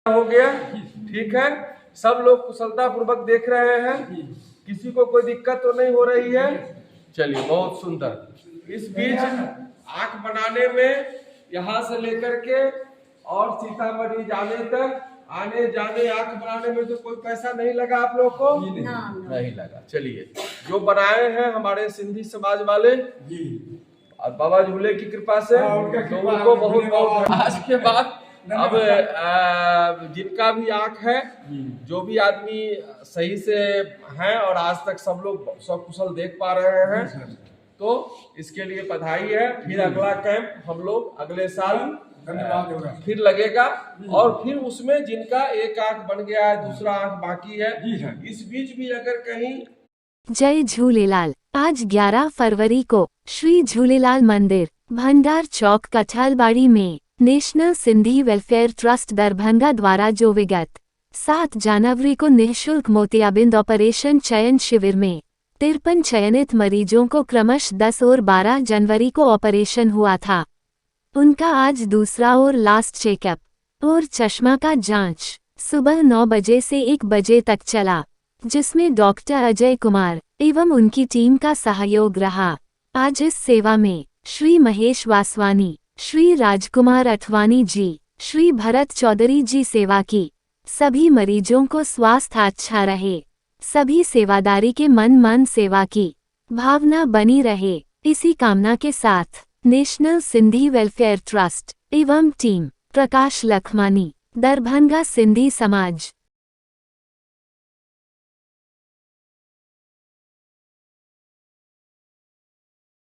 हो गया। ठीक है, सब लोग कुशलता पूर्वक देख रहे हैं, किसी को कोई दिक्कत तो नहीं हो रही है। चलिए, बहुत सुंदर। इस बीच आंख बनाने में यहाँ से लेकर के और सीतामढ़ी जाने तक आने जाने आंख बनाने में तो कोई पैसा नहीं लगा आप लोग को? नहीं लगा। चलिए, जो बनाए हैं हमारे सिंधी समाज वाले और बाबा झूले की कृपा से उनको बहुत बहुत। आज के बाद अब जिनका भी आंख है, जो भी आदमी सही से हैं और आज तक सब लोग सकुशल देख पा रहे हैं, तो इसके लिए बधाई है। फिर अगला कैंप हम लोग अगले साल फिर लगेगा और फिर उसमें जिनका एक आंख बन गया है, दूसरा आंख बाकी है, इस बीच भी अगर कहीं। जय झूलेलाल। आज 11 फरवरी को श्री झूलेलाल मंदिर, भंडार चौक, कठलबाड़ी में national Sindhi welfare trust Darbhanga द्वारा जो विगत 7 जनवरी को निःशुल्क मोतियाबिंद ऑपरेशन चयन शिविर में 53 चयनित मरीजों को क्रमश 10 और 12 जनवरी को ऑपरेशन हुआ था, उनका आज दूसरा और लास्ट चेकअप और चश्मा का जांच सुबह 9 बजे से 1 बजे तक चला, जिसमें डॉक्टर अजय कुमार एवं उनकी टीम का सहयोग रहा। आज इस सेवा में श्री महेश वासवानी, श्री राजकुमार अठवानी जी, श्री भरत चौधरी जी सेवा की। सभी मरीजों को स्वास्थ्य अच्छा रहे, सभी सेवादारी के मन सेवा की भावना बनी रहे, इसी कामना के साथ नेशनल सिंधी वेलफेयर ट्रस्ट एवं टीम प्रकाश लखमानी, दरभंगा सिंधी समाज।